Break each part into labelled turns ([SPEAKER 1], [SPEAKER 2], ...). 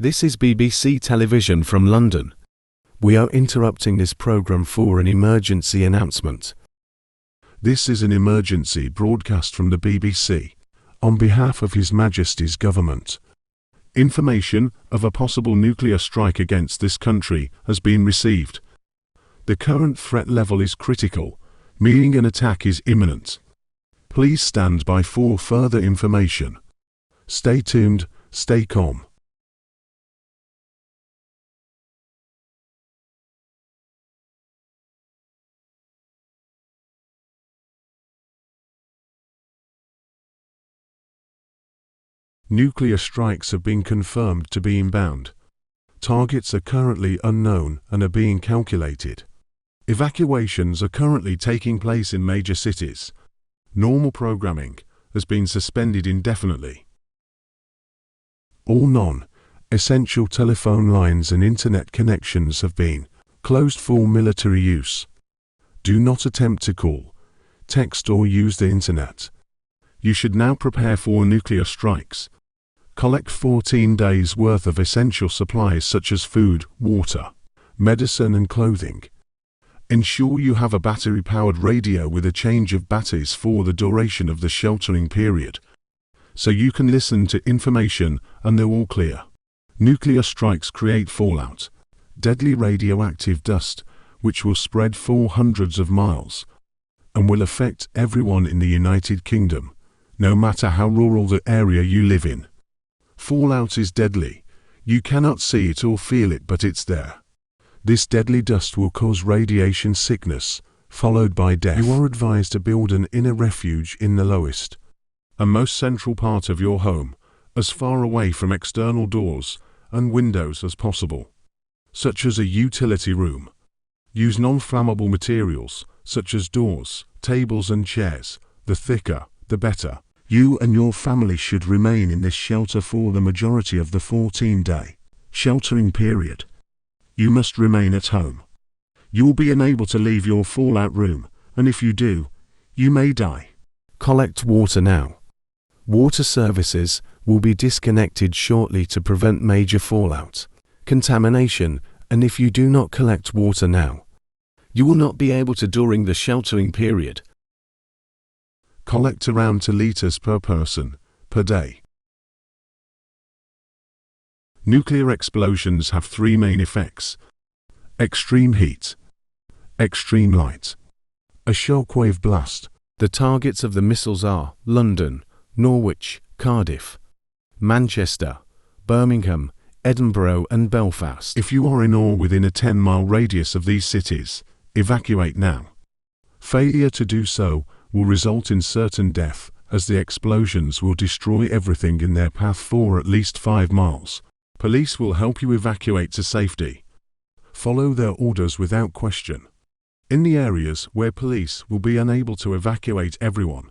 [SPEAKER 1] This is BBC Television from London. We are interrupting this program for an emergency announcement.
[SPEAKER 2] This is an emergency broadcast from the BBC, on behalf of His Majesty's government. Information of a possible nuclear strike against this country has been received. The current threat level is critical, meaning an attack is imminent. Please stand by for further information. Stay tuned, stay calm. Nuclear strikes have been confirmed to be inbound. Targets are currently unknown and are being calculated. Evacuations are currently taking place in major cities. Normal programming has been suspended indefinitely. All non-essential telephone lines and internet connections have been closed for military use. Do not attempt to call, text or use the internet. You should now prepare for nuclear strikes. Collect 14 days' worth of essential supplies such as food, water, medicine and clothing. Ensure you have a battery-powered radio with a change of batteries for the duration of the sheltering period, so you can listen to information and they're all clear. Nuclear strikes create fallout, deadly radioactive dust, which will spread for hundreds of miles, and will affect everyone in the United Kingdom, no matter how rural the area you live in. Fallout is deadly. You cannot see it or feel it, but it's there. This deadly dust will cause radiation sickness, followed by death. You are advised to build an inner refuge in the lowest and most central part of your home, as far away from external doors and windows as possible, such as a utility room. Use non-flammable materials, such as doors, tables and chairs. The thicker, the better. You and your family should remain in this shelter for the majority of the 14-day sheltering period. You must remain at home. You will be unable to leave your fallout room, and if you do, you may die.
[SPEAKER 1] Collect water now. Water services will be disconnected shortly to prevent major fallout, contamination, and if you do not collect water now, you will not be able to during the sheltering period.
[SPEAKER 2] Collect around 2 liters per person, per day. Nuclear explosions have 3 main effects: extreme heat, extreme light, a shockwave blast.
[SPEAKER 1] The targets of the missiles are London, Norwich, Cardiff, Manchester, Birmingham, Edinburgh and Belfast.
[SPEAKER 2] If you are in or within a 10-mile radius of these cities, evacuate now. Failure to do so will result in certain death, as the explosions will destroy everything in their path for at least 5 miles. Police will help you evacuate to safety. Follow their orders without question. In the areas where police will be unable to evacuate everyone,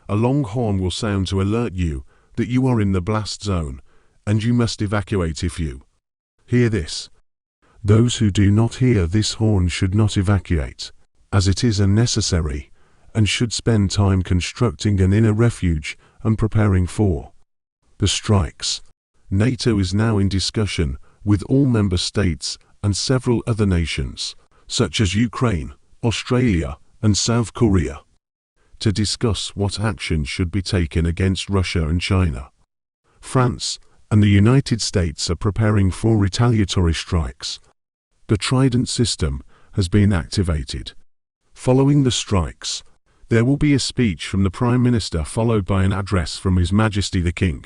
[SPEAKER 2] a long horn will sound to alert you that you are in the blast zone, and you must evacuate if you hear this. Those who do not hear this horn should not evacuate, as it is unnecessary, and should spend time constructing an inner refuge and preparing for the strikes. NATO is now in discussion with all member states and several other nations, such as Ukraine, Australia, and South Korea, to discuss what action should be taken against Russia and China. France and the United States are preparing for retaliatory strikes. The Trident system has been activated. Following the strikes, there will be a speech from the Prime Minister followed by an address from His Majesty the King.